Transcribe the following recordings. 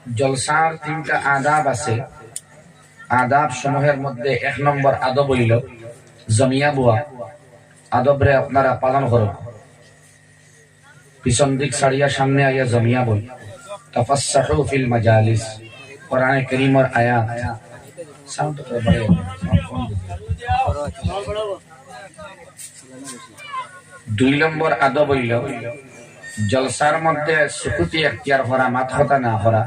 জলসার তিনটা আদাব আছে। আদাব সমূহের মধ্যে 1 নম্বর আদব হইল জমিয়া বুয়া। আদবরে আপনারা পালন করুন। পিছন দিক ছাড়িয়া সামনে আইয়া জমিয়া বই। তাফাসসাহু ফিল মাজালিস, কোরআনে কারীমের আয়াত। সাউন্ড তো বড়। 2 নম্বর আদব হইল জলসার মধ্যে সুকুতি এখতিয়ার করা, মাথা না করা।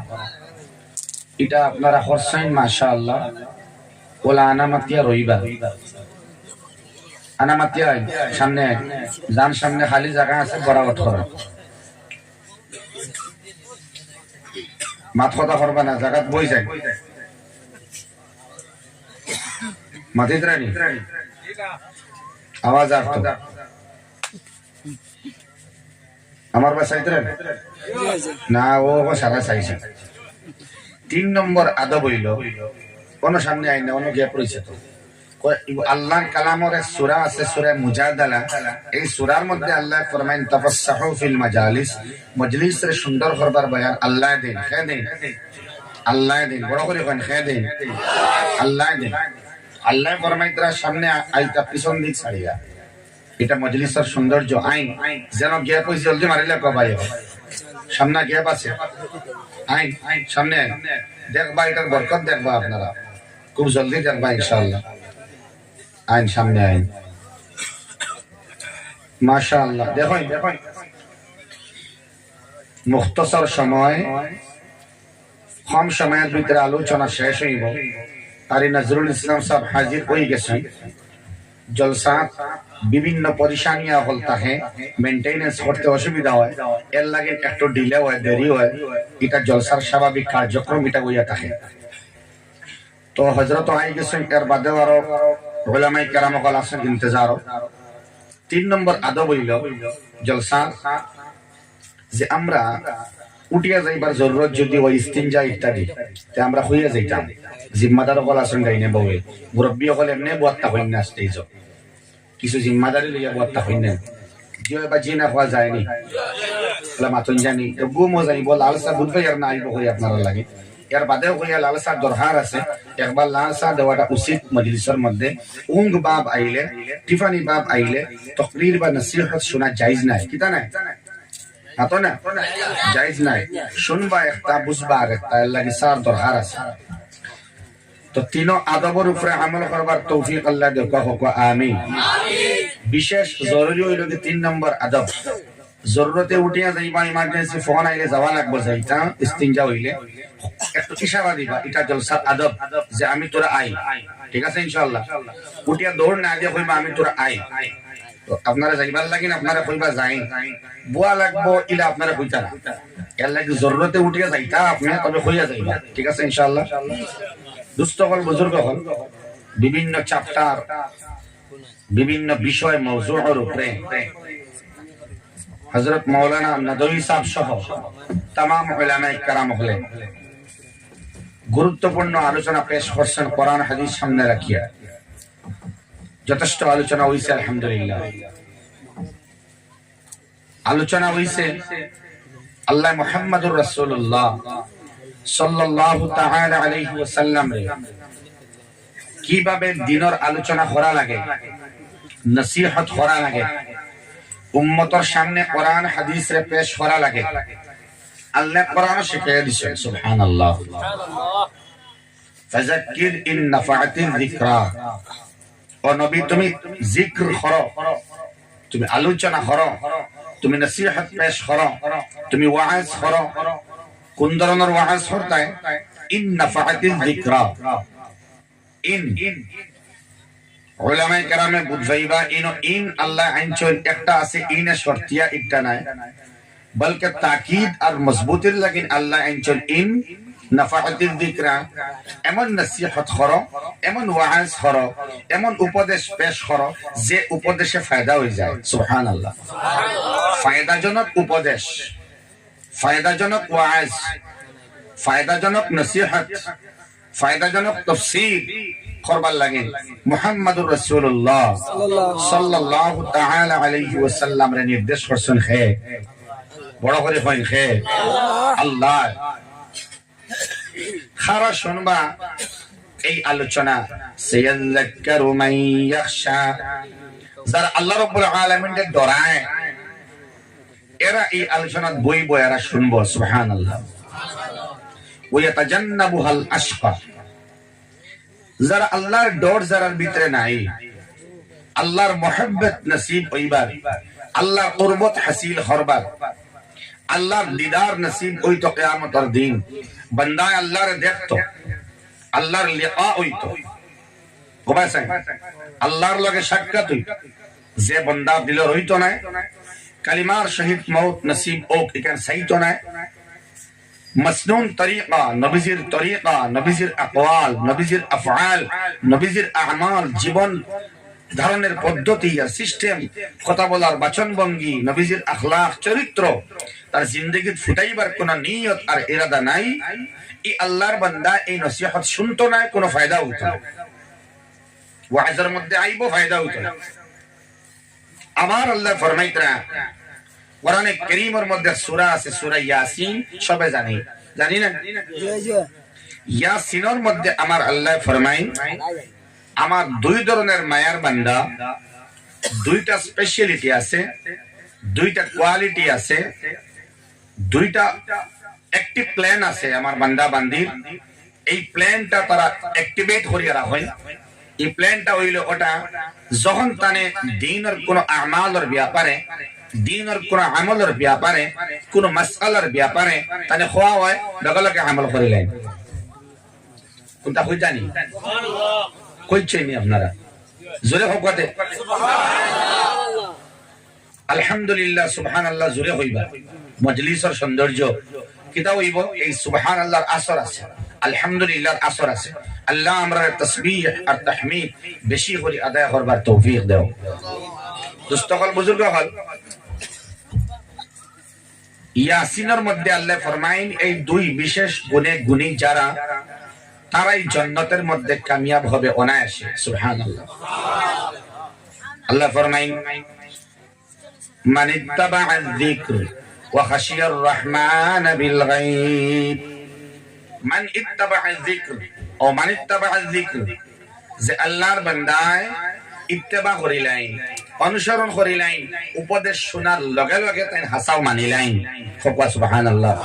এটা আপনারা করছেন মাশাআল্লাহ। ওলা আনামাতিয়া রইবা, আনামাতিয়া সামনে যান, সামনে খালি জায়গা আছে, বরাবর করা। মাথা করবা না, জায়গা বই যায়। মাথিত রানি আওয়াজ আসতো আমার বাসায় না, ও সারা চাইছে। 3 নম্বর আদব হইল কোন সামনে আইন না, অন্য গ্যাপ রয়েছে। তো আল্লাহর কালামের এক সূরা আছে, সূরা মুজাদালা। এই সূরার মধ্যে আল্লাহ ফরমায়েন তাফাসসাহু ফিল মাজালিস, মজলিসের সুন্দর করবার বয়ান আল্লাহ দেন, খেয়ে দেন, আল্লাহ দেন, বড় করে করেন, খেয়ে দেন, আল্লাহ দেন। আল্লাহ ফরমায় তারা সামনে আইতা পিছন দিক ছাড়িয়া। এটা মজলিসের সৌন্দর্য। আইন যেন গ্যাপ হয়েছে, জলদি মারিলে কবাই সামনে গ্যাপ আছে। আইন সামনে দেখবা, এটার বরকত দেখবা আপনারা, খুব জলদি দেখবা ইনশাআল্লাহ। আইন সামনে আইন, মাশাআল্লাহ। দেখুন মুখতসর সময়, কম সময়ের ভিতরে আলোচনা শেষ হইব। কারি নজরুল ইসলাম সাহেব হাজির হয়ে গেছেন। জলসা বিভিন্ন পরিশানিয়া হল থাকে, মেইনটেনেন্স করতে অসুবিধা হয়, এর লাগে একটু ডিলে হয়, দেরি হয়। এটা জলসার স্বাভাবিক কার্যক্রম, এটা হইয়া থাকে। তো হযরত আই গেছেন, এর বাদেও আরো উলামায়ে কেরাম হল আছেন ইন্তজার। 3 নম্বর আদব হইল জলসা যে আমরা উঠিয়া যাইবার জরুরত যদি ওই ইস্তিনজা ইত্যাদি, তে আমরা হইয়া যাইতাম। জিম্মাদার হল আছেন ডাইনে বউয়ে, মুরব্বী হল এমনি বত্তা হইন না, স্টেজ কিছু জিম্মাদারি লইয়া বত্তা হইন না। জিও বা জিনা হওয়া যায়নি মাতন জানি গুমো যাইব, লালসা বুধবাই আর না আইব হই আপনারা লাগে। এর বাদেও হইয়া লালসার দরকার আছে। একবার লালসা দেওয়াটা উচিত মজলিসের মধ্যে। উঙ্গ বাব আইলে, টিফানি বাব আইলে তকরির বা নসিহত শোনা জায়েজ নাই, কিতা নাই আতো না, জায়েজ নাই। শুনবা একটা, বুঝবা একটা, এর লাগি সার দরকার আছে। তো 3 আদবের উপরে আমল করবার তৌফিক আল্লাহ দেখ, হোক আমিন। বিশেষ জরুরি হইল যে 3 নম্বর আদব, জরুরতে উঠিয়া যাইবা, ইমার্জেন্সি ফোন আইলে যাওয়া লাগবে, যাইতা ইস্তিনজা হইলে একটু ইশারা দিবা। এটা জলসার আদব যে আমি তোরা আই, ঠিক আছে ইনশাআল্লাহ। উঠিয়া দৌড় না দিয়ে কইবা আমি তোরা আই। তো আপনারা যাইবার লাগিন, আপনারা কইবা যাই, বুয়া লাগবো ইলা আপনারা কইতা না। এর লাগি জরুরতে উঠিয়া যাইতা আপনি, তবে কইয়া যাইবা, ঠিক আছে ইনশাআল্লাহ। দুস্থ হল, বুজুর্গ হল, বিভিন্ন চ্যাপ্টার, বিভিন্ন বিষয় মওজুর উপরে হযরত মাওলানা নদভী সাহেব সহ तमाम উলামায়ে কেরাম হলে গুরুত্বপূর্ণ আলোচনা পেশ করছেন। কোরআন হাদিস সামনে রাখিয়া যথেষ্ট আলোচনা হইছে আলহামদুলিল্লাহ। আলোচনা হইছে আল্লাহ মুহাম্মদুর রাসূলুল্লাহ সাল্লাল্লাহু তাআলা আলাইহি ওয়াসাল্লাম রে কিভাবে দ্বীনের আলোচনা করা লাগে, নসিহত করা লাগে, উম্মতের সামনে কোরআন হাদিস রে পেশ করা লাগে। আল্লাহ কোরআন শিখিয়ে দিয়েছে, সুবহানাল্লাহ। ফাযাক্কির ইন নাফাআতিল যিকরা, ও নবী তুমি জিক্র করো, তুমি আলোচনা করো, তুমি নসিহত পেশ করো, তুমি ওয়াজ করো। কোন ধরনের ওয়াজ করতে হয়? ইন নাফাআতিল যিকরা, ইন উলামায়ে কেরামে বুঝাইবা ইন আল্লাহ আইনচল একটা আছে, ইনে শর্তিয়া একটা নাই, বলকে তাকিদ আর মজবুতির লাগিন আল্লাহ আইনচল ইন নাফাআতিল যিকরা। এমন নসিহত করো, এমন ওয়াজ করো, এমন উপদেশ পেশ করো যে উপদেশে ফায়দা হয়ে যায়। সুবহানাল্লাহ। ফায়দাজনক উপদেশ, ফায়দাজনক ওয়াজ, ফায়দাজনক নসিহত, ফায়দাজনক তাফসীর করবার লাগে। মুহাম্মদুর রাসূলুল্লাহ সাল্লাল্লাহু তাআলা আলাইহি ওয়াসাল্লাম এর নির্দেশ করছেন, হে বড় করে কইন, হে আল্লাহ খারা শুনবা এই আলোচনা সায়াযাক্কারু মান ইয়াখশা যারা আল্লাহ রাব্বুল আলামিনকে ডরায় এরা এই আলোচনা বইব এরা শুনবো সুবহানাল্লাহ ওয়া ইয়াতাজান্নাবুহাল আশকা যারা আল্লাহর ডর যারার ভিতরে নাই আল্লাহর মুহাব্বত নসিব হইবার আল্লাহর কুরবত হাসিল হরবার আল্লাহর দিদার নসিব হইতো কিয়ামতের দিন বান্দা আল্লাহর দেখতো আল্লাহর লিকা হইতো গোবাসাই আল্লাহর লগে সাক্ষাৎ হইতো যে বান্দা দিলের হইতো না কালিমার শহীদ মউত নসিব ওক এখান সাইতো না مسنون طریقہ নবীজির তরিকা নবীজির আকওয়াল নবীজির আফআল নবীজির আ'মাল জীবন ধারণের পদ্ধতি আর সিস্টেম কথা বলার বাচনভঙ্গি নবীজির আখলাক চরিত্র তার জিন্দেগীত ফুটাইবার কোন নিয়ত আর ইরাদা নাই এই আল্লাহর বান্দা এই নসিহত শুনতো না কোনো ফায়দা হতো না ওয়াজের মধ্যে আইবো ফায়দা হতো না আমার আল্লাহ ফরমাইতরা কোরআনে কারীমের মধ্যে সূরা আছে সূরা ইয়াসিন সবাই জানি না ইয়াসিনের মধ্যে আমার আল্লাহ ফরমায় আমার দুই ধরনের মায়ার বান্দা দুইটা স্পেশালিটি আছে দুইটা কোয়ালিটি আছে দুইটা অ্যাক্টিভ প্ল্যান আছে আমার বান্দা বান্দির এই প্ল্যানটা তারা অ্যাক্টিভেট করিয়া রাখে এই প্ল্যানটা হইল ওটা যখন তানে দ্বীনের কোন আমালের ব্যাপারে দ্বীনের কোন আমলের ব্যাপারে কোন মাসআলার ব্যাপারে তানে খোয়া হয় লগে আমল করিলেন কোনটা হই জানি সুবহানাল্লাহ কইছেনি আপনারা জোরে হকতে সুবহানাল্লাহ আলহামদুলিল্লাহ সুবহানাল্লাহ জোরে হইবা মজলিসের সৌন্দর্য কিতা হইব এই সুবহানাল্লাহর আসর আছে আলহামদুলিল্লাহর আসর আছে আল্লাহ আমরা তাসবিহ আর তাহমিদ বেশি করে আদায় করবার তৌফিক দাও দোস্তগণ বুজুর্গ হল ইয়াসিনের মধ্যে আল্লাহ ফরমাইন এই দুই বিশেষ গুণে গুণী যারা তারাই জান্নাতের মধ্যে কামিয়াব হবে অনায়াসে সুবহানাল্লাহ আল্লাহ ফরমাইন মান ইত্তাবা'a যিকর ওয়া খাশিয়ার রহমান বিল গায়ব মান ইত্তাবা'a যিকর ও মান ইত্তাবা'a যিকর যে আল্লাহর বান্দায় ইত্তেবা করিলাইন অনুসরণ করিলাইন উপদেশ শোনার লগে লগে তাই হাসাও মানিলাইন সুবহানাল্লাহ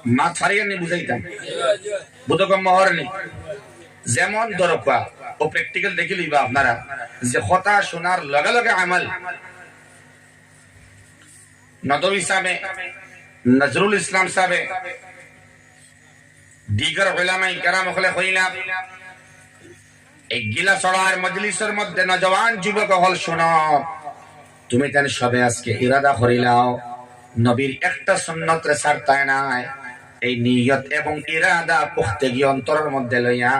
মা ছাড়িয়ে নি বুঝাইতাম বুঝকম মহরনি যেমন দরকার ও প্র্যাকটিক্যাল দেখি লইবা আপনারা যে কথা শোনার লগে লগে আমল নদভী সাহেব নজরুল ইসলাম সাহেব দিগর উলামায়ে কেরাম হলে কইলাম এই গিলা ছড়ার মজলিসের মধ্যে নওজওয়ান যুবক হল শোনো তুমি তাহলে সবে আজকে ইরাদা করিলাও নবীর একটা সুন্নত রে ছাড়তায় নাই এই নিয়ত এবং ইরাদা পুখতেগি অন্তরের মধ্যে লইয়া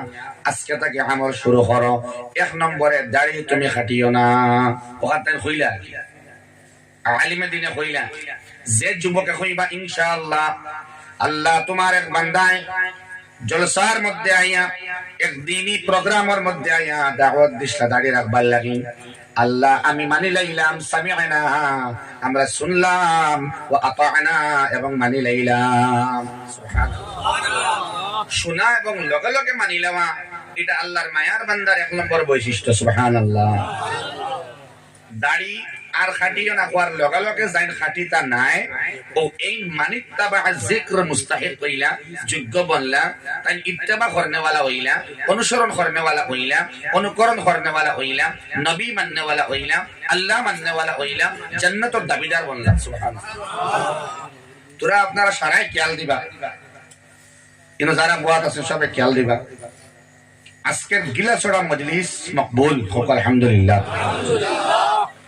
আজকে থেকে আমল শুরু করো এক নম্বরে দাড়ি তুমি কাটিও না ওখানে কইলা আলিমে দিনে কইলা যে যুবকে কইবা ইনশাআল্লাহ আল্লাহ তোমার এক বান্দায় জলসার মধ্যে আইয়া এক দিনই প্রোগ্রামের মধ্যে আইয়া দাওয়াত দিশা দাঁড়িয়ে রাখবার লাগি আল্লাহ আমি মানি লাইলাম সামিআনা আমরা শুনলাম ওয়া আতা'না এবং মানি লাইলাম সুবহানাল্লাহ শোনা এবং লগে লগে মানি লওয়া এটা আল্লাহর মায়ার বান্দার এক নম্বর বৈশিষ্ট্য সুবহানাল্লাহ দাড়ি আর খাটিও না কোয়ার লগে লগে যাইন খাটিতা নাই ও এই মানিত্তাবা যিকর মুস্তাহিক হইলা যোগ্য বনলা তাই ইত্তেবা করনে वाला হইলা অনুসরণ করনে वाला হইলা অনুকরণ করনে वाला হইলা নবী মাননে वाला হইলা আল্লাহ মাননে वाला হইলা জান্নাতের দাবিদার বনলা সুবহানাল্লাহ তোরা আপনারা সারাই খেয়াল দিবা ইনো যারা বুয়াত আছে সবাই খেয়াল দিবা আজকের গিলাছড়া মজলিস মকবুল হোক আলহামদুলিল্লাহ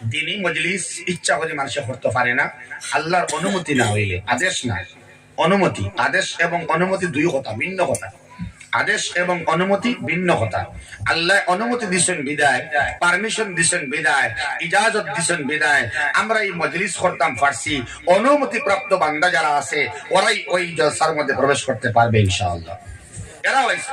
দিনী মজলিস ইচ্ছা করে মানুষ করতে পারে না আল্লাহর অনুমতি না হইলে আদেশ না অনুমতি আদেশ এবং অনুমতি দুই কথা ভিন্ন কথা আদেশ এবং অনুমতি ভিন্ন কথা আল্লাহ অনুমতি দিছেন বিদায় পারমিশন দিছেন বিদায় ইজাজত দিছেন বিদায় আমরা এই মজলিস করতাম পারছি অনুমতি প্রাপ্ত বান্দা যারা আছে ওরাই ওই জলসার মধ্যে প্রবেশ করতে পারবে ইনশাআল্লাহ এরা হইছে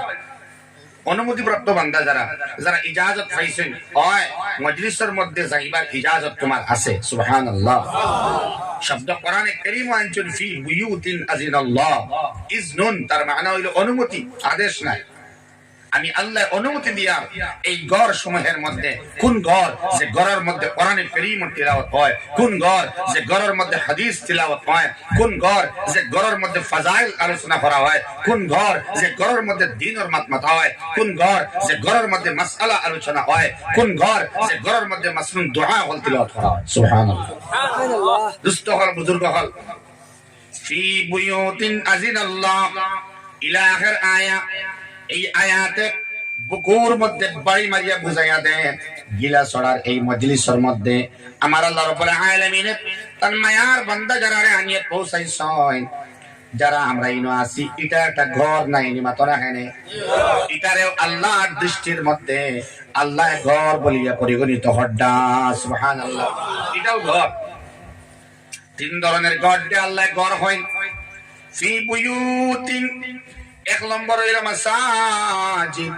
অনুমতি প্রাপ্ত বান্দা যারা যারা ইজাজত পাইছেন হয় মজলিসের মধ্যে যাইবার ইজাজত তোমার আছে সুবহানাল্লাহ শব্দ কোরআনে কারীম আনছেন ফি বুয়ুতিন আযিনাল্লাহ ইজনুন তার মানে হইল অনুমতি, আদেশ নাই। আমি আল্লাহ অনুমতি দিয়া এই ঘর সমূহের মধ্যে, কোন ঘর যে ঘরের মধ্যে কোরআনে কারীম তিলাওয়াত হয়, কোন ঘর যে ঘরের মধ্যে হাদিস তিলাওয়াত হয়, কোন ঘর যে ঘরের মধ্যে ফাজাইল আলোচনা করা হয়, কোন ঘর যে ঘরের মধ্যে দ্বীনের মাতমাতা হয়, কোন ঘর যে ঘরের মধ্যে মাসআলা আলোচনা হয়, কোন ঘর যে ঘরের মধ্যে মাসনুন দুআ হল তিলাওয়াত করা হয়। সুবহানাল্লাহ, সুবহানাল্লাহ। দুস্থ হল, বুজুর্গ হল, ফি বুয়ুতিন আযিনাল্লাহ ইলা আখির আয়া। এই আয়াতে বুকুর মধ্যে বাড়ি মারিয়া বুঝাইয়া দেন, গিলা ছড়ার এই মজলিসের মধ্যে আমার আল্লাহ রাব্বুল আলামিন তার মায়ার বান্দা যারা আনিয়ে পৌঁছাইছেন, যারা আমরা ইনো আছি, এটা একটা ঘর নাই নি মাত্র এখানে, এটারেও আল্লাহর দৃষ্টির মধ্যে আল্লাহ ঘর বলিয়া পরিগণিত হড্ডা। সুবহানাল্লাহ, এটাও ঘর। তিন ধরনের ঘর দিয়ে আল্লাহ ঘর হয়। ফি বুয়ুতিন, এক নম্বর হইল মাসাজিদ,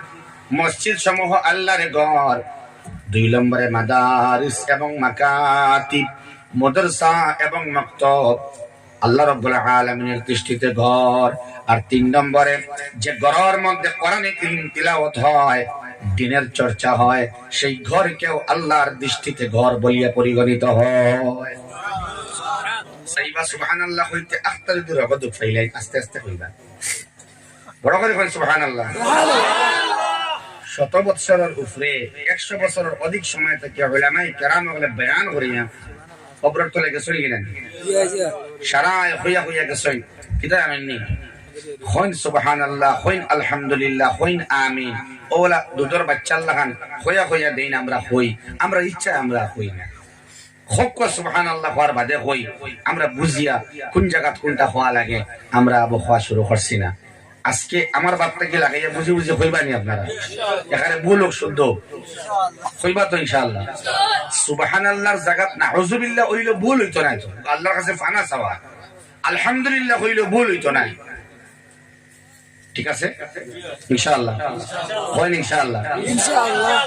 মসজিদ সমূহ আল্লাহর ঘর। দুই নম্বরে মাদারিস এবং মাকাতিব, মাদ্রাসা এবং মাকতাব আল্লাহ রাব্বুল আলামিনের দৃষ্টিতে ঘর। আর তিন নম্বরে যে ঘরের মধ্যে কোরআনে কারীম তিলাওয়াত হয়, দ্বীনের চর্চা হয়, সেই ঘরকেও আল্লাহর দৃষ্টিতে ঘর বলিয়া পরিগণিত হয়। সাইবা সুবহানাল্লাহ হইতে আখতার দূর হবে, দুঃখ ফাইলাই আস্তে আস্তে হইবা, বড় করে কই সুবহানাল্লাহ। শত বছরের উপরে 100 বছরের অধিক সময় থেকে উলামায়ে কেরাম ওগুলো বয়ান করিয়া কবরের তলে গেছেন কিনা, সারা হইয়া হইয়া গেছেন, কিতা জানেননি? হইন সুবহানাল্লাহ, হইন আলহামদুলিল্লাহ, হইন আমিন। ওলা দুধর বাচ্চা লাগান হইয়া হইয়া দেন, আমরা হই, আমরা ইচ্ছা আমরা হই না। হক সুবহানাল্লাহ হওয়ার বাদে হই, আমরা বুঝিয়া কোন জায়গা কোনটা হওয়া লাগে আমরা হওয়া শুরু করছি না। আজকে আমার বাপটাকে লাগাইয়া বুঝে বুঝে হইবানি আপনারা, এখানে ভুল হোক শুদ্ধ হইবা তো ইনশাআল্লাহ। সুবহানাল্লাহর জায়গাত নাউযুবিল্লাহ হইলো ভুল হইতো না, তো আল্লাহর কাছে ফানা চাওয়া। আলহামদুলিল্লাহ হইলো ভুল হইতো না, ঠিক আছে ইনশাআল্লাহ, হয় ইনশাআল্লাহ, ইনশাআল্লাহ।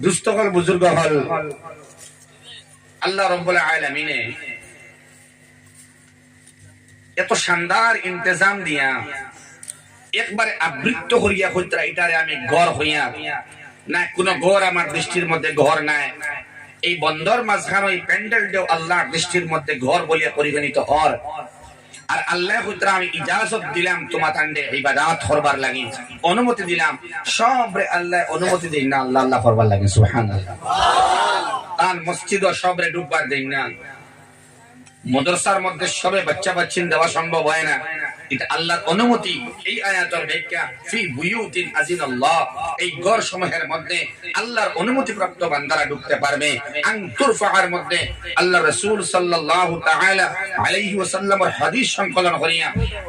দুস্থ হল, বুজুর্গ হল, আল্লাহ রাব্বুল আলামিন এত শানদার ইন্তজাম দিয়া একবারে আবৃত্ত করিয়া কইতরা এটারে আমি ঘর হইয়া না, কোন ঘর আমার দৃষ্টির মধ্যে ঘর নাই। এই বন্দর মাঝখানে এই প্যান্ডেল দেও আল্লাহর দৃষ্টির মধ্যে ঘর বলিয়া পরিগণিত হর। আর আল্লাহ কইতরা আমি ইজাজত দিলাম তোমার তান্ডে ইবাদত করবার লাগি, অনুমতি দিলাম। সবরে আল্লাহ অনুমতি দেন না, আল্লাহ আল্লাহ করবার লাগি। সুবহানাল্লাহ, তান মসজিদ ও সবরে ডুববার দেন না, মাদ্রাসার মধ্যে সবে বাচ্চা বাচ্চিন দেওয়া সম্ভব হয় না, এটা আল্লাহর অনুমতি। এই আয়াতের ব্যাখ্যা ফি বুয়ুতিন আযিনাল্লাহ, এই ঘর সমূহের মধ্যে আল্লাহর অনুমতি প্রাপ্ত বান্দারা ঢুকতে পারবে। আন তুরফার মধ্যে আল্লাহ রাসূল সাল্লাল্লাহু তাআলা আলাইহি ওয়াসাল্লামের হাদিস সংকলন করিয়া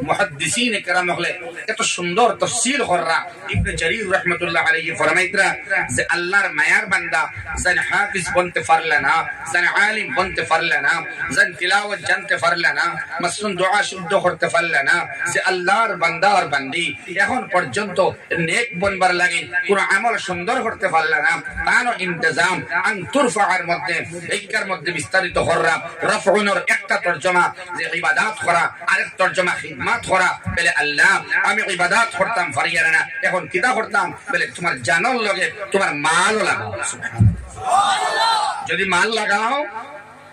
মুহাদ্দিসিন کرام হলে এত সুন্দর তাফসীর কররা। ইবনে জারীর রাহমাতুল্লাহ আলাইহি ফরমাইতরা যে আল্লাহর মায়ার বান্দা যেন হাফিজ বনতে পারলে না, যেন আলিম বনতে পারলে না, যেন তিলাওয়াত জানতে পারলে না, মাসনুন দোয়া শুদ্ধ করতে পারলে না, যে আল্লাহর বান্দা আর বান্দি এখন পর্যন্ত নেক বনবার লাগে কোন আমল সুন্দর করতে পারলে না, তারও ইন্তজাম আন তুরফার মধ্যে এইকার মধ্যে বিস্তারিত কররা। রাফউনের একটা তরজমা যে ইবাদত করা, আরেক তরজমা খিদমত করা। বলে আল্লাহ আমি ইবাদত করতাম পারিয়া না, এখন কিতা করতাম? বলে তোমার জানার লগে তোমার মালও লাগাও। সুবহানাল্লাহ, যদি মাল লাগাও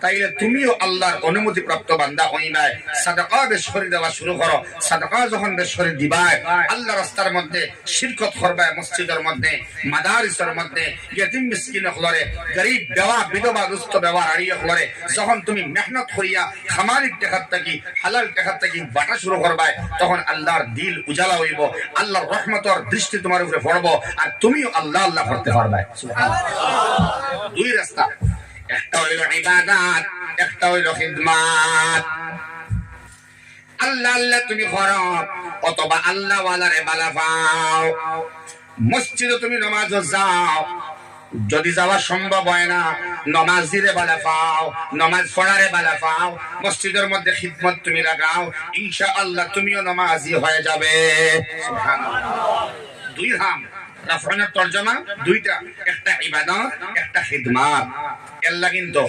তাইলে তুমিও আল্লাহর অনুমতি প্রাপ্ত বান্দা হইবাই। সাদাকা বেশ করে দেওয়া শুরু করো। সাদাকা যখন বেশ করে দিবাই, আল্লাহ রাস্তার মধ্যে শিরকত করবাই, মসজিদের মধ্যে, মাদারিসের মধ্যে, ইয়তিম মিসকিন হলরে, গরিব বেওয়া বিধবা দুস্থ বেওয়া আড়িয়ে হলরে যখন তুমি মেহনত করিয়া খামারির টাকার থাকি, হালাল টাকার থাকি বাটা শুরু করবাই, তখন আল্লাহর দিল উজালা হইব, আল্লাহর রহমতের দৃষ্টি তোমার উপরে পড়বো, আর তুমিও আল্লাহ আল্লাহ করতে পারবাই। সুবহানাল্লাহ, দুই রাস্তা, একটা হইল ইবাদত, একটা হইল খিদমত। আল্লাহ আল্লাহ তুমি করো, অথবা আল্লাহ ওয়ালারে বালা পাও। মসজিদে তুমি নামাজ যাও, যদি যাওয়া সম্ভব হয় না নামাজিরে বালা পাও, নামাজ পড়ারে বালা পাও, মসজিদের মধ্যে খিদমত তুমি লাগাও, ইনশাআল্লাহ তুমিও নামাজি হয়ে যাবে। সুবহানাল্লাহ, দুই হাম রাফানের তরজমা দুইটা, একটা ইবাদত একটা খিদমত। আল্লাহ কিন্তু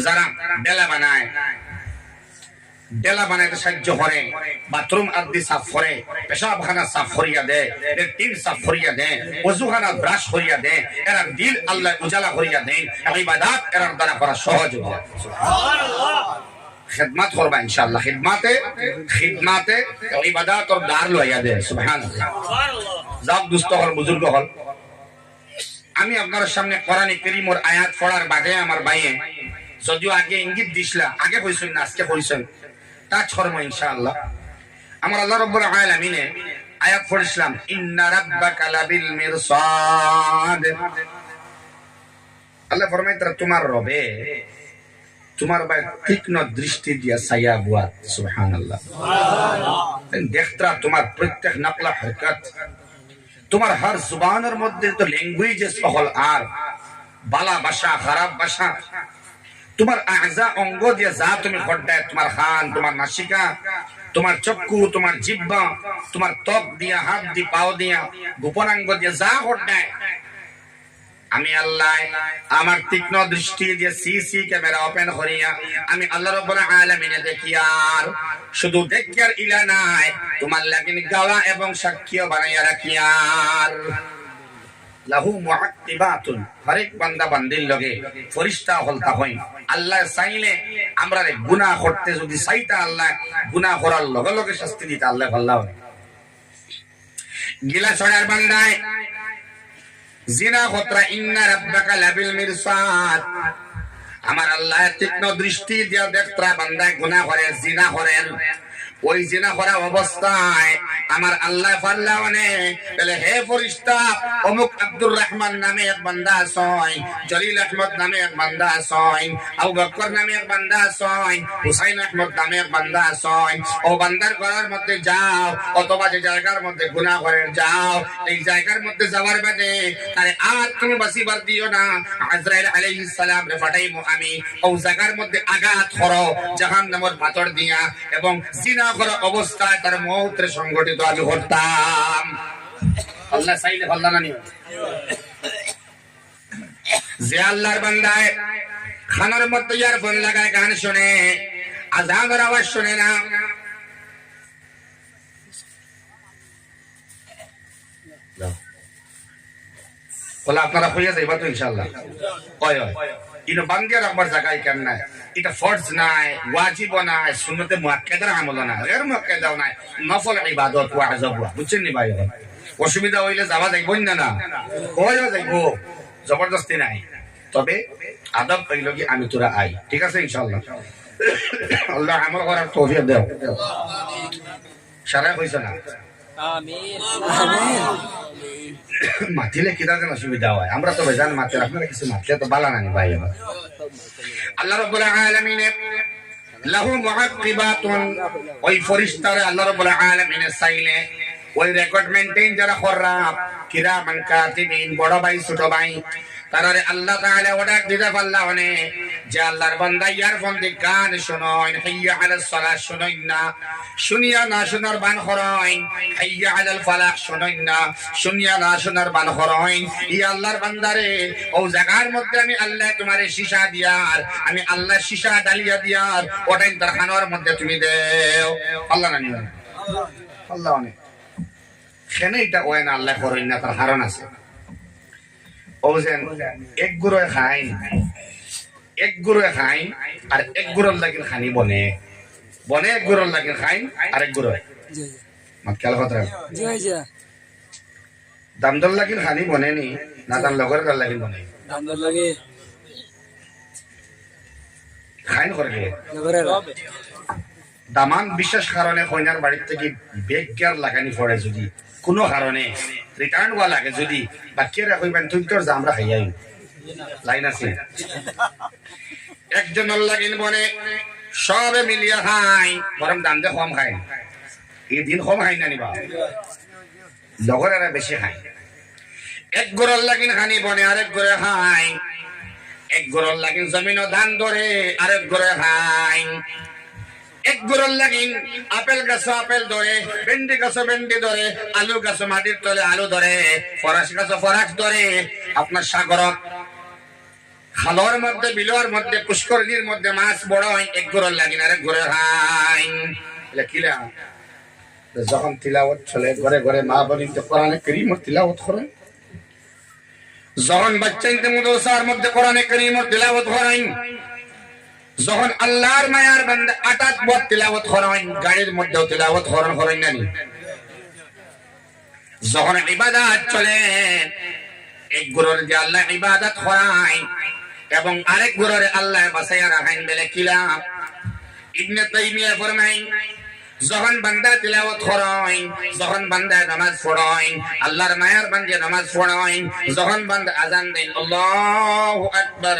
যারা বেলা বানায়, ডেলা বানাইতে সাহায্য করে, বাথরুম আদি সাফ করে, পেশাবখানা সাফ করিয়া দেয়, লেট্রিন সাফ করিয়া দেয়, ওযুখানা ব্রাশ করিয়া দেয়, এরা দিল আল্লাহ উজালা করিয়া দেন। ইবাদত এরার দ্বারা করা সহজ হয়ে যায়। সুবহানাল্লাহ। খিদমত করবা ইনশাআল্লাহ, খিদমাতে ইবাদত আর দার লইয়া দেয়। সুবহানাল্লাহ। যাক দুস্থ হল, বুজুর্গ হল, আমি আপনার সামনে কোরআন কারীমের আয়াত পড়ার বাদে আমার ভাইয়ে যদিও আগে ইঙ্গিত দিছিলা, আগে কইছেন না আজকে কইছেন, টাচ করবো ইনশাআল্লাহ। আমার আল্লাহ রাব্বুল আলামিনে আয়াত পড়ছিলাম, ইন্না রাব্বাকা লাবিল মিরসাদ। আল্লাহ ফরমাইতরা তোমার রবে তোমার ভাই তীক্ষ্ণ দৃষ্টি দিয়া ছায়া বুয়া। সুবহানাল্লাহ। দেখতরা তোমার প্রত্যেক নকলা হরকত, তোমার হর জুবানের মধ্যে তো ল্যাঙ্গুয়েজেস হল আর বালা ভাষা খারাপ ভাষা, তোমার আযা অঙ্গ দিয়ে যা তুমি খড্ডায়, তোমার খান, তোমার নাসিকা, তোমার চক্ষু, তোমার জিহ্বা, তোমার ত্বক দিয়া, হাত দিয়ে, পাও দিয়া, গোপনাঙ্গ দিয়ে যা খড্ডায়, আমি আল্লাহ আমার তীক্ষ্ণ দৃষ্টি দিয়ে সিসি ক্যামেরা ওপেন করিয়া আমি আল্লাহ রাব্বুল আলামিনে দেখি। আর শুধু দেখি আর ইলা নাই, তোমার লাগিন গাওয়া এবং সাক্ষী বানাইয়া রাখি। আর লাহু মুআক্কিবাতুন, হরেক বান্দা বান্দির লগে ফেরেশতা হলতা হই। আল্লাহ চাইলে আমরা গুনাহ করতে যদি চাইতা, আল্লাহ গুনাহ করার লগে লগে শাস্তি দিতে আল্লাহ আল্লাহ গিলা ছড়ার বান্দায় জিনা খতরা, ইন্না রাব্বাকা লাবিল মিরসাদ। আমার আল্লাহ তীক্ষ্ণ দৃষ্টি দিয়া দেখতরা বান্দায় গুনাহ করে, জিনা করেন। ওই জিনা করা অবস্থায় আমার আল্লাহ ফাল্লাওনে বলে, হে ফেরেশতা, অমুক আব্দুর রহমান নামে এক বান্দা আছে, জলিল আহমদ নামে এক বান্দা আছে, আবু বকর নামে এক বান্দা আছে, হুসাইন আহমদ নামে এক বান্দা আছে, ও বান্দার ঘরের মধ্যে যাও, অথবা যে জায়গার মধ্যে গুনাহ করে যাও, এই জায়গার মধ্যে যাওয়ার বাদে আরে আর তুমি বাসিবার দিও না, আজরাইল আলাইহিস সালাম রে ফাটাইমু আমি, ও জায়গার মধ্যে আঘাত করো জাহান্নামের পাথর দিয়া, এবং জিনা করা অবস্থায় তার মৌতের সংগঠিত আমি করতাম। আল্লাহ চাইলে আল্লাহ না নিও। যে আল্লাহর বান্দায় খানার মধ্যে ইয়ারফোন লাগায় গান শুনে, আযানের আওয়াজ শুনে না, বলে আপনারা হইয়া যাইবা তো ইনশাআল্লাহ। কয় হয় ইনো বাঙ্গিয়া রাখবার জায়গায় কেন নাই, এটা ফরজ নাই, ওয়াজিব নাই, সুন্নতে মুআক্কাদার আমল নাই, গैर মুআক্কাদাও নাই, নফল ইবাদত ওয়া আযাব। বুঝছেন নি ভাই? অসুবিধা হইলে যাওয়া যাইব না, না হইয়া যাইব, জবরদস্তি নাই। তবে আদব হইল কি আমি তোরা আই, ঠিক আছে ইনশাআল্লাহ। আল্লাহ আমল করার তৌফিক দাও। সারা হইছে না? আমিন আমিন। মাতিলে কিরা যেন সুবিধা হয়, আমরা তো বেজান মাতে, আপনারা কিছু মাতলে তো বালা নানি ভাই। আল্লাহ রাব্বুল আলামিন লাহু মুআক্কিবাতুন, ওই ফেরেশতারে আল্লাহ রাব্বুল আলামিন চাইলে ওই রেকর্ড মেইনটেইন যারা কররা কিরামান কাতিবিন, বড় ভাই ছোট ভাই, তারারে আল্লাহ তাআলা ওডাক দিতে পারলানে যে আল্লাহর বান্দা ইয়ারফোন দিয়ে গান শুনোয়, হাইয়া আলাস সালাহ শুনোয় না, শুনিয়া না শোনার বান করেন, হাইয়া আলাল ফালাহ শুনোয় না, শুনিয়া না শোনার বান করেন। ই আল্লাহর বান্দারে ও জায়গার মধ্যে আমি আল্লাহ তোমারে শিশা দিয়ার, আমি আল্লাহ শিশা ডালিয়া দিয়ার, ওটাই তার খানোর মধ্যে তুমি দেও। আল্লাহ না নিও, আল্লাহ অনেক সেনে এটা ওই না, আল্লাহ করেন না, তার হারণ আছে। এক গুড়ে খাইন, এক গুড়ে খাইন, আর এক গুড়র লাগিন খানি বনে বনে, এক গুড়র লাগিন খাইন আর এক গুড়ে মাত খেয়াল কথা। দামদর লাগিন খানি বনে নি না, তার লগর তার লাগিন বনে খাইন করে দামান। বিশেষ কারণে কইনার বাড়ির থেকে বেগার লাগানি পড়ে, যদি কোনো কারণে রিটার্ন হওয়া লাগে, যদি বাকিরা কইবেন তুই তোর যা আমরা খাইয়াই লাইন আছে। একজন লাগিন বনে সবে মিলিয়া খাই, বরং দাম দিয়ে কম খাই, এই দিন কম খাই না নিবা, লগরেরা বেশি খাই। এক গরল লাগিন খানি বনে আরেক গরে খাই, এক গরল লাগিন জমিন ধান ধরে আরেক গরে খাই, এক গরল লাগিন আপেল গাছ আপেল ধরে, ভেন্ডি গাছ ভেন্ডি ধরে, আলু গাছ মাটির তলে আলু ধরে, ফরাস গাছ ফরাস ধরে, আপনার সাগরত খালর মধ্যে বিলর মধ্যে পুষ্করিণীর মধ্যে মাছ বড় হয় এক গরর লাগি না আরেক গরে হাই কিলা যখন তিলাওয়াত চলে ঘরে ঘরে মা বলেন তো কোরআনে কারীম তিলাওয়াত করেন যখন বাচ্চা ইনতে মুদরসার মধ্যে কোরআনে কারীম তিলাওয়াত করেন যখন আল্লাহর মায়ার বান্দা আটাত বত তিলাওয়াত করেন গাড়ির মধ্যে তিলাওয়াত করেন না যখন ইবাদত চলে এক গুরুর যে আল্লাহ ইবাদত করায় এবং আরেক গুরুর আল্লাহ বাসায়া রাখেন বলে কিলা ইবনে তাইমিয়া ফরমায় যখন বান্দা তিলাওয়াত করেন যখন বান্দা নামাজ পড়েন আল্লাহর মায়ার বান্দা নামাজ পড়েন যখন বান্দা আযান দেন আল্লাহু আকবার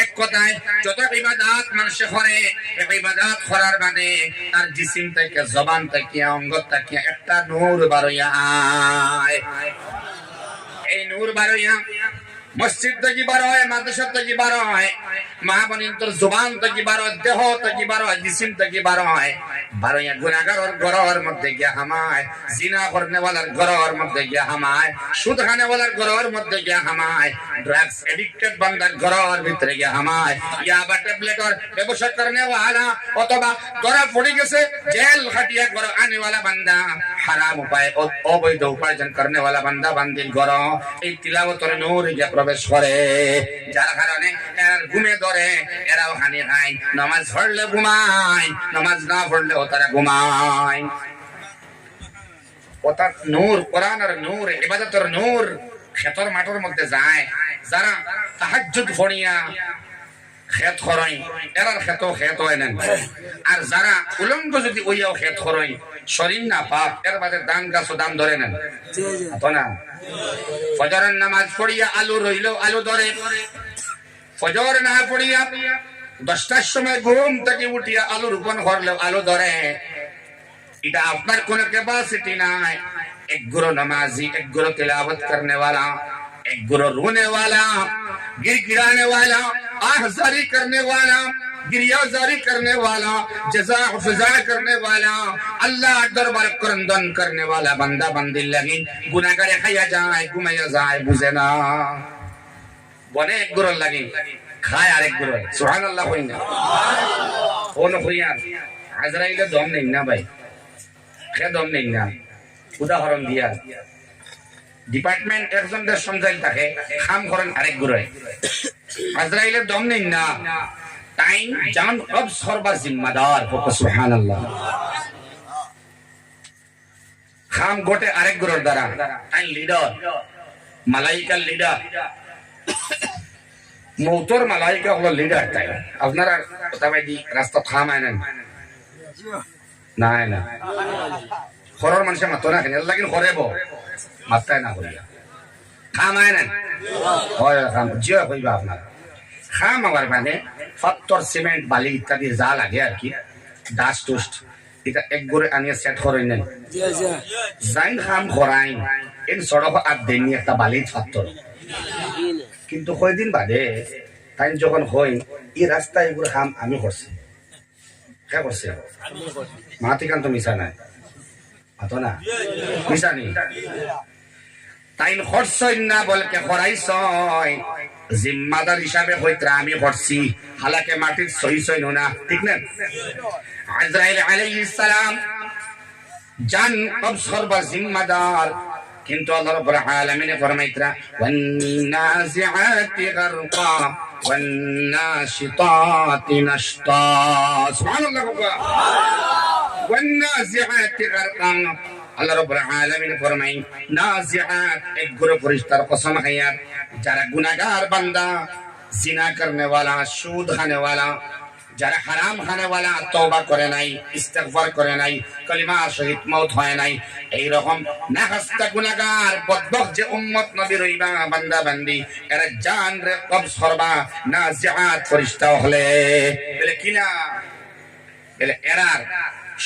এক কথায় যত ইবাদত মানুষ করে এই ইবাদত করার মানে তার জিসিম থেকে জবান থেকে অঙ্গ থেকে একটা নূর বারইয়া আয় এই নূর বারইয়া মসজিদ থেকে বার হয় মাদ্রাসা থেকে বার হয় মা বলেন তোর জবান থেকে বার হয় দেহ থেকে বার হয় জিসিম থেকে বার হয় বারোয়া গুনাহগারের ঘরের মধ্যে গিয়া হামায় জিনা করনেওয়ালার ঘরের মধ্যে গিয়া হামায় সুদ খানেওয়ালার ঘরের মধ্যে গিয়া হামায় ড্রাগস এডিক্টেড বান্দার ঘরের ভিতরে গিয়া হামায় ইয়াবা ট্যাবলেটর ব্যবসা করনেওয়ালা অথবা ধরা পড়ে গেছে জেল খাটিয়া ঘর আনেওয়ালা বান্দা হারাম উপায় অবৈধ উপার্জন করনেওয়ালা বান্দা বান্দির ঘর এই তিলাওয়াতের নূর গিয়া প্রবেশ করে যার কারণে এরা ঘুমে ধরে এরাও হানি খায় নামাজ পড়লে ঘুমায় নামাজ না পড়লে তারা ঘুমায় ওটার নূর কোরআনের নূর ইবাদতের নূর ক্ষেতর মাঠের মধ্যে যায় যারা তাহাজ্জুদ পড়িয়া ক্ষেত খরাই এরার ক্ষেত হয় না আর যারা উলঙ্গ যদি ওইয়াও ক্ষেত খরাই শরীর না পাপ এর বাদে দান গাছ দাম ধরে নেন তো না ফজরের নামাজ পড়িয়া আলু রইল আলু ধরে ফজর না পড়িয়া 10টার সময় ঘুম থেকে উঠিয়া আলু রোপণ করলেও আলু ধরে এটা আপনার কোন ক্যাপাসিটি নাই এক গুরু নামাজি এক গুরু तिलावत करने वाला एक गुरु रोने वाला गिड़गिड़ाने वाला आहजारी करने वाला गिरियाजारी करने वाला जजा फजा करने वाला अल्लाह दरबार करंदन करने वाला बंदा बंदी लगी गुनाहगारे खाया जाए घुमाया जाए बुझे ना बने एक गुरु लगी खाए आरेक गुरु सुबहानाल्लाह কই না কোন হইয়া আজরাইলে দম নেই না ভাই কে দম নেই না উদাহরণ দিয়া ডিপার্টমেন্ট একজনদের সমঝাইল থাকে কাম করেন আরেক গুরু আজরাইলের দম নেই না টাইম জান রব সর্বার জিম্মাদার হোক সুবহানাল্লাহ কাম গোটে আরেক গুরুর দ্বারা টাইম লিডার মালাইকার লিডার মৌতর মালাইকা হলো লিডার তাই আপনারা কথা ভাই রাস্তা থামায় না না না খরর মানুষে মাতো না কেন লাগিন খরেব মাত্রায় না হইয়া খামায় না হয় খাম জিয়া হইবা আপনার খাম আমার মানে পাথর সিমেন্ট বালি ইত্যাদি যা লাগে আর কি ডাস্ট টুস্ট এটা এক গড়ে আনিয়ে সেট করেন নেন জাইন খাম করাই এন সড়ক আর দেননি একটা বালি পাথর কিন্তু কয়দিন বাদে তাই যখন হই এই রাস্তায় এগুলো খাম আমি করছি কে করছে মাতিকান্ত মিশা নাই আতো না মিশা নেই তাই খরচই না বলকে খরাইছয় জিম্মাদার হিসাবে হইত্রা আমি করছি হালাকে মাটির সহি সই না ঠিক না আজরাইল আলাইহিস সালাম জান কব সর্বা জিম্মাদার কিন্তু আল্লাহ রাব্বুল আলামিন ফরমাইতরা ওয়ান নাজিআতি গারকা ওয়ান নাশিতাতি নাশতা সুবহানাল্লাহ ওয়ান নাজিআতি গারকা আল্লাহ রাব্বুল আলামিন ফরমাই নাজিআত এক গুরু ফেরেশতার কসম খায়া যারা গুনাহগার বান্দা জিনা করনে वाला সুদ খানে वाला যারা হারাম খানে वाला তওবা করে নাই ইস্তিগফার করে নাই কলিমা শহীদ মওত হয় নাই এই রকম নাহাস্তা গুনাহগার বদবখ যে উম্মত নবী রইবা বান্দা বান্দি এরা জান রে কবজ করবা নাজিআত ফেরেশতা হলে বলে কিনা বলে এরার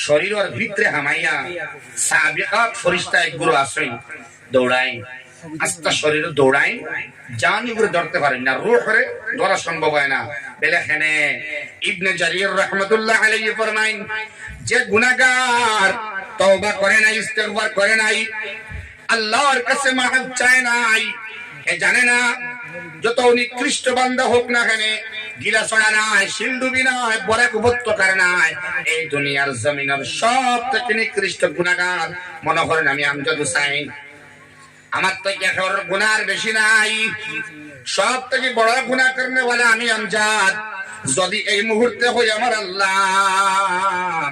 শরীরের ভিতরে হামাইয়া সাবিকাত ফেরেশতা এক গুরু আসেন দৌড়াই আস্তা শরীরে দৌড়াই জানি করে ধরতে পারেন না রূহরে ধরা সম্ভব হয় না বেলেখানে ইবনে জারির রাহমাতুল্লাহ আলাইহি ফরমাইন যে গুনাহগার তওবা করে নাই ইস্তিগফার করে নাই আল্লাহর কাছে মাফ চায় নাই এ জানে না যত নিকৃষ্ট বান্দা হোক না কেন, গিলা ছড়া নাই, শিলডুবি নাই, বরাক উপত্যকার নাই, এই দুনিয়ার জমিনের সব থেকে নিকৃষ্ট গুনাহগার মনে করেন আমি আমজাদ হুসাইন। আমার তো এখন গুনার বেশি নাই, সব থেকে বড় গুনাহ করনে ওয়ালা আমি আমজাদ। যদি এই মুহূর্তে হই আমার আল্লাহ,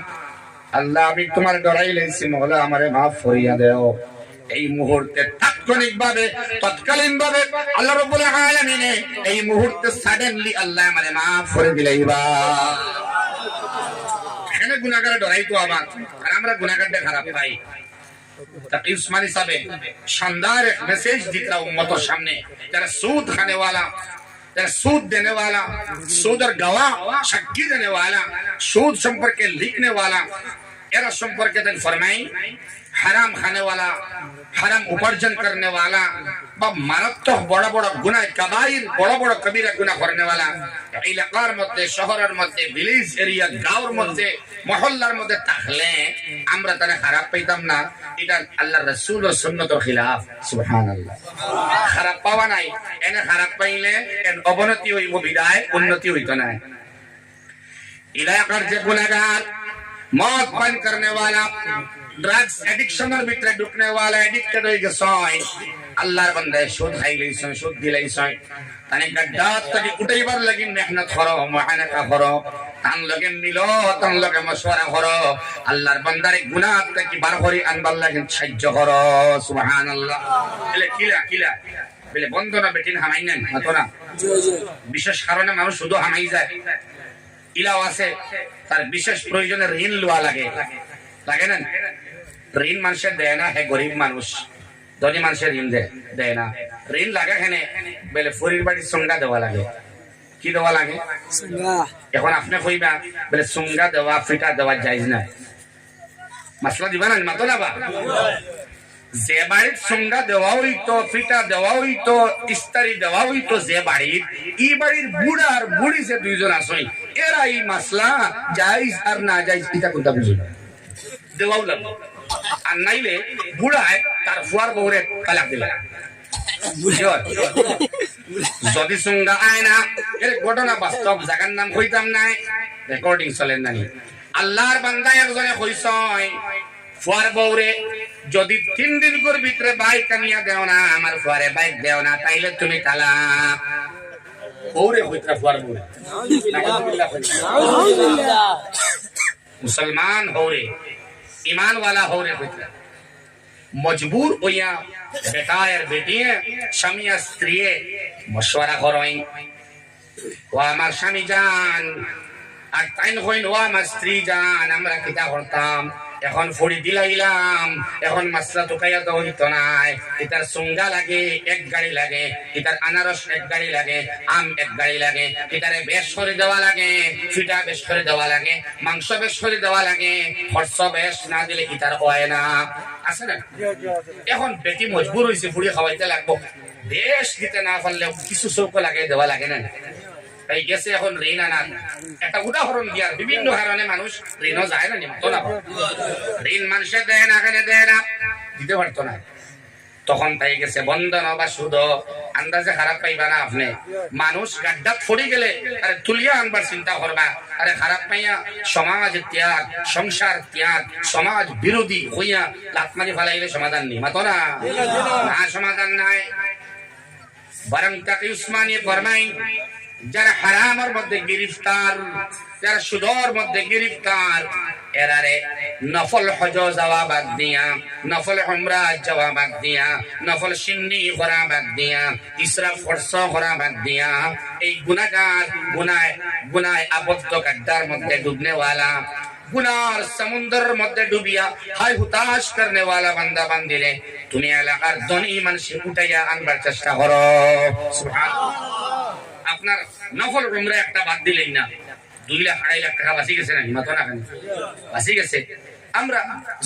আল্লাহ আমি তোমার ডরাই লেছি, মওলা আমারে মাফ করিয়া দেও। এই মুহূর্তে তাৎক্ষণিক ভাবে, তৎকালীন ভাবে আল্লাহ রাব্বুল আলামিন এই মুহূর্তে সাডেনলি আল্লাহ আমারে মাফ করে দিলাইবা। এখানে গুনাহগার ডরাই তো আবার, আর আমরা গুনাহগারদের খারাপ পাই। তাকি উসমানী সাহেব শানদার এক মেসেজ দিতরা উম্মতের সামনে, যারা সুদ খানে वाला, যারা সুদ देने वाला, সুদের গওয়া সাক্ষী देने वाला, সুদ সম্পর্কে লিখনে वाला, এরা সম্পর্কে তিনি ফরমাই হারাম খানে वाला, হারাম উপার্জন করনে वाला বা মারাত্মক বড় বড় গুনাহ কাবাইর, বড় বড় কবিরা গুনাহ করনে वाला এলাকার মধ্যে, শহরের মধ্যে, ভিলেজ এরিয়া, গাঁওর মধ্যে, মহল্লার মধ্যে থাকলে আমরা তারে খারাপ পাইতাম না। এটা আল্লাহর রাসূল ও সুন্নতের খিলাফ। সুবহানাল্লাহ। খারাপ পাওয়া নাই, এনে খারাপ পাইলে এর অবনতি হইব, বিদায় উন্নতি হইতো না। এলাকার যে গুনাহগার, মদ পান করনে वाला, ड्रग्स एडिक्शनर ভিতরে ঢুকনে वाला, एडिक्टेड হয়ে গেছে, আল্লাহর বান্দা সুদ খাইলেইছে, সুদ দিলাইছে, তানে গड्ढा থেকে উঠাইবার লাগি মেহনত করো, মুআনাকা করো, তান লগে মিলো, তান লগে মশওয়ারা করো, আল্লাহর বান্দারে গুনাহ থেকে বার করে আনবার লাগি সাহায্য করো। সুবহানাল্লাহ। এলে কিলা বলে বন্ধনা বেটিন হামাই নেন মাতো না, বিশেষ কারণে মানুষ শুধু হামাই যায়। ইলাও আছে তার বিশেষ প্রয়োজনে ঋণ লওয়া লাগে, লাগে না? ঋণ মানুষের দেয় না, হে গরিব মানুষ, ধনী মানুষের ঋণ দেয় না। ঋণ লাগে এখানে বলে ফরির বাড়ির সংজ্ঞা দেওয়া লাগে। কি দেওয়া লাগে? এখন আপনি কইবা বলে সংজ্ঞা দেওয়া, ফিটা দেওয়া জায়েজ না, মাসলা দিবা না, মাতো না বা। যে বাড়ির সংজ্ঞা দেওয়া হইতো, ফিটা দেওয়া হইতো, ইস্তারি দেওয়া হইতো, যে বাড়ির, এই বাড়ির বুড়া আর বুড়ি যে দুইজন আসই, এরা এই মাসলা জায়েজ আর না জায়েজ এটা কোনটা বুঝবে, দেওয়াও লাগবে। আর নাইলে বুড়ায় তার ফুয়ার বউরে তালাক দিলা। যদি সংজ্ঞা আয় না, এর ঘটনা বাস্তব, জায়গার নাম কইতাম নাই, রেকর্ডিং চলেন নানি। আল্লাহর বান্দা একজনে কইছয় ফুয়ার বউরে, যদি 3 দিন করে ভিতরে বাইক আনিয়া দেও না, আমার ফুয়ারে বাইক দেও না, তাইলে তুমি তালাক। বউরে কইতরা ফুয়ার বউরে, মুসলমান হৌরে, ईमान वाला हो रे पुत्र मजबूर होया बेटा और बेटी स्वामी स्त्री मशवरा करोई ও আমার স্বামী জান আর তাইন হইন ও আমার স্ত্রী জান আমরা কিতা করতাম এখন ফড়ি দিলাইলাম এখন মাসলা তোকাইয়া তো হইতো নাই এটার সুঙ্গা লাগে এক গাড়ি লাগে এটার আনারস এক গাড়ি লাগে আম এক গাড়ি লাগে এটারে বেশ করে দেওয়া লাগে ফিটা বেশ করে দেওয়া লাগে মাংস বেশ করে দেওয়া লাগে খরচ বেশ না দিলে এটার হয় না আছে না এখন বেটি মজবুর হইছে ফুড়ি খাওয়াইতে লাগবো বেশ দিতে না পারলেও কিছু চৌক লাগে দেওয়া লাগে না তাই গেছে এখন ঋণ আনার একটা উদাহরণ দিয়ার বিভিন্ন কারণে মানুষ ঋণও যায় না নিমতো না ঋণ মানুষের দেয় না কেন দেয় না দিতে পারতো না তখন তাই গেছে বন্ধন বা সুদ আন্দাজে খারাপ পাইবা না আপনি মানুষ গাড্ডাত ফড়ি গেলে আরে তুলিয়া আনবার চিন্তা করবা আরে খারাপ পাইয়া সমাজ ত্যাগ সংসার ত্যাগ সমাজ বিরোধী হইয়া লাত মারি ফেলাইলে সমাধান নেই মাতো না না সমাধান নাই বরং তাকে উসমানী ফরমাই যারা হারামের মধ্যে গ্রেফতার যারা সুদের মধ্যে গ্রেফতার এরারে নফল হজ যাওয়া বাদ দিয়া নফল উমরা যাওয়া বাদ দিয়া নফল সিন্নি করা বাদ দিয়া ইসরাফ খরচ করা বাদ দিয়া এই গুনাহগার গুনায় আবদ্ধ গাড্ডার মধ্যে ডুবনে वाला গুনার সমুদ্রের মধ্যে ডুবিয়া হায় হুতাশ করনে वाला বান্দা বান্দিলে তুমি এলাকার ধনী মানুষ উঠাইয়া আনবার চেষ্টা করো সুবহানাল্লাহ আপনার নফল উমরা একটা বাদ দিলেন না 2 লাখ 2.5 লাখ টাকা বাঁচি গেছে না মাত্র না বাঁচি গেছে আমরা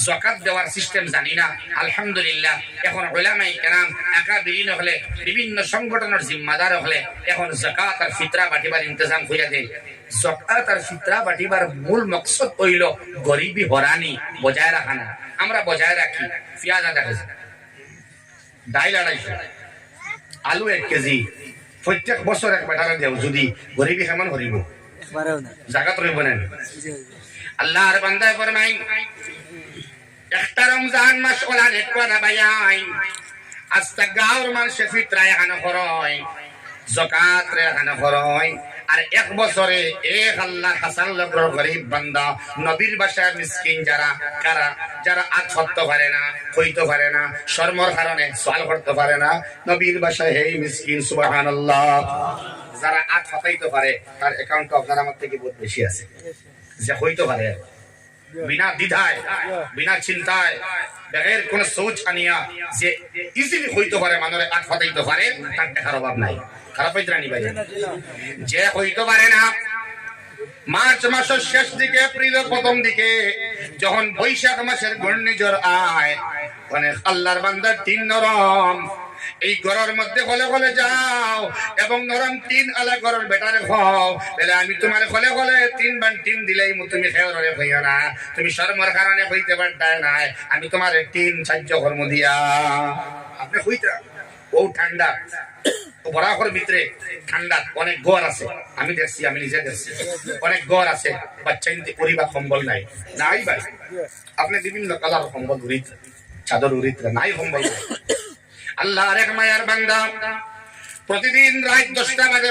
যাকাত দেওয়ার সিস্টেম জানি না আলহামদুলিল্লাহ এখন উলামায়ে কেরাম আকাবিরিন হলে বিভিন্ন সংগঠনের জিম্মাদার হলে এখন যাকাত আর ফিতরা বাটিবার ইন্তজাম কইরা দেয় যাকাত আর ফিতরা বাটিবার মূল মাকসদ হইল গরিবি হরানি বজায় রাখা না আমরা বজায় রাখি পেঁয়াজ আদা কেজি ডাইল 250 আলু 1 কেজি প্রত্যেক বছর এক বেটারে দেও যদি গরিবী কেমন হরিব জায়গা তো বলেন আল্লাহর বান্দায় ফরমাই একটা রমজান মাস ওলা নেটওয়া না ভাইয়াই আজকে গাঁওর মানুষে ফিতরায় খানা খরয় যাকাত রে খানা খরয় আর এক বছরে এক আল্লাহ হাসান লগর গরিব বান্দা নবীর বাসায় মিসকিন যারা আজ করতে পারে না হইতে পারে না শর্মর কারণে সওয়াল করতে পারে না নবীর বাসায় হেই মিসকিন সুবহানাল্লাহ যারা আজ হতাইতে পারে তার অ্যাকাউন্ট আপনার আমার থেকে বহুত বেশি আছে যে হইতে পারে বিনা দ্বিধায় বিনা চিন্তায় বেগের কোন সোচ আনিয়া যে ইজিলি হইতে পারে মানুষের আট হতাইতে পারে তার টাকার অভাব নাই খারাপ হইতে রানি ভাই যে হইতে পারে না মার্চ মাসের শেষ দিকে এপ্রিলের প্রথম দিকে যখন বৈশাখ মাসের ঘূর্ণিঝড় আয় অনেক আল্লাহর বান্দার তিন নরম এই ঘরের মধ্যে হলে হলে যাও এবং নরম তিন আলা ঘরের বেটারে খাও তাহলে আমি তোমার হলে হলে 3 বান 3 দিলেই তুমি খেয়ে হইও না তুমি শর্মর কারণে হইতে পারতাই না আমি তোমার 3 সাহায্য কর্ম দিয়া আপনি হইতা ও ঠান্ডা বরাবর ভিতরে ঠান্ডা অনেক ঘর আছে আমি দেখছি আমি নিজে দেখছি অনেক ঘর আছে বাচ্চা নিতে পরিবার কম্বল নাই নাই ভাই আপনি বিভিন্ন কালার কম্বল উড়িত চাদর উড়িত নাই কম্বল আল্লাহর এক মায়ার বান্দা প্রতিদিন রাত 10টা বাজে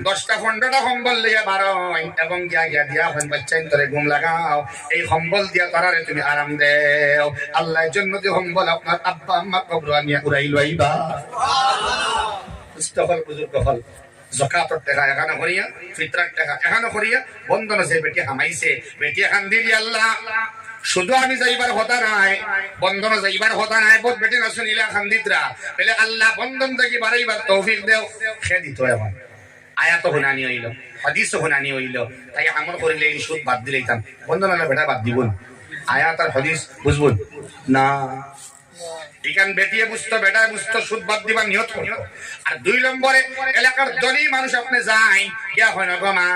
10টা 15টা কম্বল লিয়ে বারোই এবং গিয়া দিয়া হন বাচ্চাইন তোরে ঘুম লাগাও এই কম্বল দিয়া তারারে তুমি আরাম দেও আল্লাহর জন্য যে কম্বল আপনার আব্বা আম্মা কবর নিয়ে উড়াই লইবা ইস্তফল বুজুর্গ হল যাকাতের টাকা এখানে করিয়া ফিতরার টাকা এখানে করিয়া বন্ধন আছে বেটি হামাইছে বেটি খান দিলি আল্লাহ শুধু আমি যাইবার হতা নাই বন্ধন যাইবার হতা নাই বহুত বেটি না শুনিলা খান্দিতরা বলে আল্লাহ বন্ধন থেকে বাড়াইবার তৌফিক দেও সে দিত এখন আয়াত হুনানি হইল হাদিস হুনানি হইল তাই আমল করিলে এই সুদ বাদ দিলেইতাম বন্ধন হলে বেটা বাদ দিবন আয়াত আর হাদিস বুঝবুন না এখান বেটিয়ে বুঝতো বেটা বুঝতো সুদ বাদ দিবার নিয়ত করতো আর 2 নম্বরে এলাকার ধনী মানুষ আপনি যাই গিয়া হয় না গো মা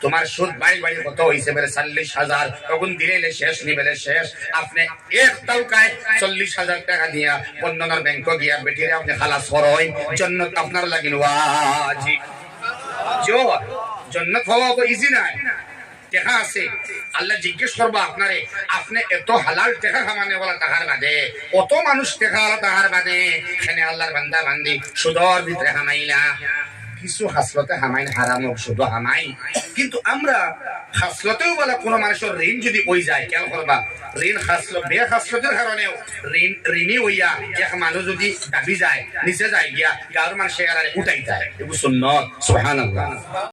তোমার সুদ বাড়ি কত হইছে বলে 40,000 তখন দিলে শেষ নিবেলে শেষ আপনি এক টাকায় 40,000 টাকা দিয়া বন্ধনের ব্যাংক গিয়া বেটিরে আপনি খালাস করই জান্নাত আপনার লাগিন ওয়াজিব জো জান্নাত হওয়া তো ইজি নাই টাকা আছে আল্লাহ জিজ্ঞেস করবো আপনারে আপনি এত হালাল টাকা কামানে বলা টাকার বাদে কত মানুষ টাকা টাকার বাদে এখানে আল্লাহর বান্দা বান্দি সুদর ভিতরে হামাইলা কিছু হাসলতে হামাই হারাম শুধু হামাই কিন্তু আমরা হাসলতেও বলে কোনো মানুষের ঋণ যদি ওই যায় কেন করবা ঋণ হাসল বে হাসলতের কারণেও ঋণই হইয়া এক মানুষ যদি দাবি যায় নিচে যায় গিয়া গাঁর মানুষ উঠাই যায় এগুলো সুন্নত সুবহানাল্লাহ।